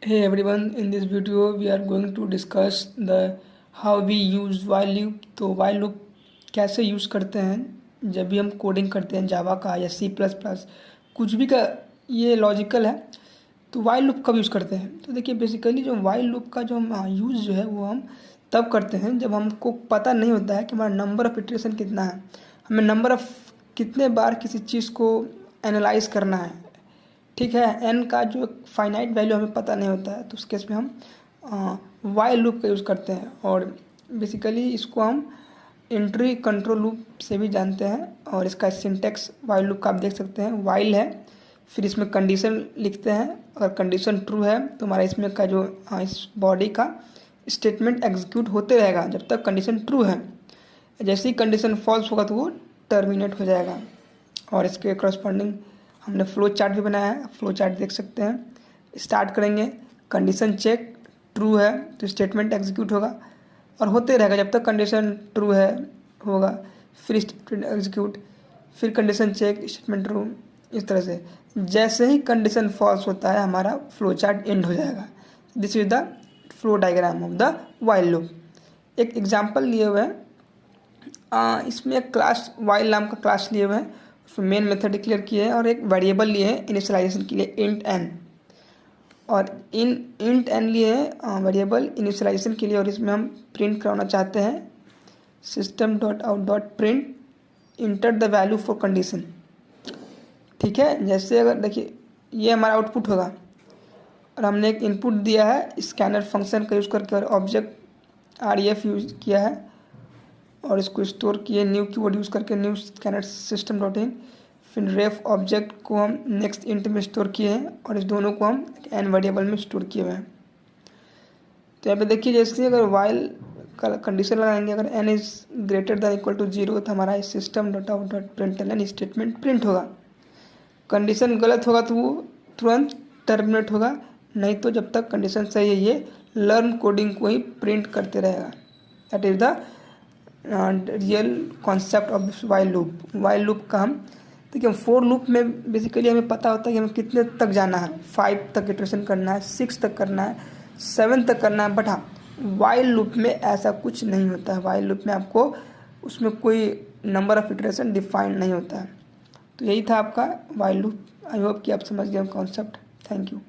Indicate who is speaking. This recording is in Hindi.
Speaker 1: Hey everyone, in this video we are going to discuss the how we use while loop. तो while loop कैसे यूज़ करते हैं जब भी हम कोडिंग करते हैं जावा का या सी प्लस प्लस कुछ भी का ये लॉजिकल है। तो while loop कब यूज़ करते हैं तो देखिए बेसिकली जो while loop का जो हम यूज़ जो है वो हम तब करते हैं जब हमको पता नहीं होता है कि हमारा नंबर ऑफ़ इटरेशन कितना है, हमें नंबर ऑफ़ कितने बार किसी चीज़ को एनालाइज करना है। ठीक है, एन का जो फाइनाइट वैल्यू हमें पता नहीं होता है तो उस केस में हम वाइल लूप का यूज़ करते हैं। और बेसिकली इसको हम एंट्री कंट्रोल लूप से भी जानते हैं। और इसका सिंटेक्स वाइल लूप का आप देख सकते हैं, वाइल है फिर इसमें कंडीशन लिखते हैं, अगर कंडीशन ट्रू है तो हमारा इसमें का जो इस बॉडी का स्टेटमेंट एग्जीक्यूट होते रहेगा जब तक कंडीशन ट्रू है। जैसे ही कंडीशन फॉल्स होगा तो वो टर्मिनेट हो जाएगा। और इसके करस्पॉन्डिंग हमने फ्लो चार्ट भी बनाया है, फ्लो चार्ट देख सकते हैं। स्टार्ट करेंगे, कंडीशन चेक ट्रू है तो स्टेटमेंट एग्जीक्यूट होगा और होते रहेगा जब तक कंडीशन ट्रू है होगा, फिर स्टेटमेंट एग्जीक्यूट, फिर कंडीशन चेक, स्टेटमेंट ट्रू। इस तरह से जैसे ही कंडीशन फॉल्स होता है हमारा फ्लो चार्ट एंड हो जाएगा। This is the flow diagram of the while loop. एक एग्जाम्पल लिए हुए हैं, इसमें एक क्लास वाइल नाम का क्लास लिए हुए हैं, उसमें मेन मेथड डिक्लेयर किए हैं और एक वेरिएबल लिए हैं इनिशियलाइजेशन के लिए इंट एन। और इंट एन लिए हैं वेरिएबल इनिशियलाइजेशन के लिए और इसमें हम प्रिंट कराना चाहते हैं system dot out dot print enter the value for condition. ठीक है, जैसे अगर देखिए ये हमारा आउटपुट होगा और हमने एक इनपुट दिया है स्कैनर फंक्शन का यूज़ करके और ऑब्जेक्ट आरईएफ यूज़ किया है और इसको स्टोर किए न्यू कीवर्ड यूज़ करके new scanner system dot in, फिर रेफ ऑब्जेक्ट को हम नेक्स्ट इंट में स्टोर किए हैं और इस दोनों को हम एन वेरिएबल में स्टोर किए हुए हैं। तो यहाँ पे देखिए जैसे अगर वाइल का कंडीशन लगाएंगे, अगर N is greater than equal to 0 तो हमारा system dot out dot println statement print होगा। कंडीशन गलत होगा तो वो तुरंत टर्मिनेट होगा, नहीं तो जब तक कंडीशन सही है ये लर्न कोडिंग को ही प्रिंट करते रहेगा। That is the real concept of while loop. While loop का हम देखिए फोर लूप में बेसिकली हमें पता होता है कि हमें कितने तक जाना है, 5 तक इटरेशन करना है, 6 तक करना है, 7 तक करना है। बट हाँ, वाइल लूप में ऐसा कुछ नहीं होता है। वाइल लूप में आपको उसमें कोई नंबर ऑफ इटरेशन डिफाइंड नहीं होता है। तो यही था आपका वाइल लूप। आई होप कि आप समझ गए कॉन्सेप्ट। Thank you.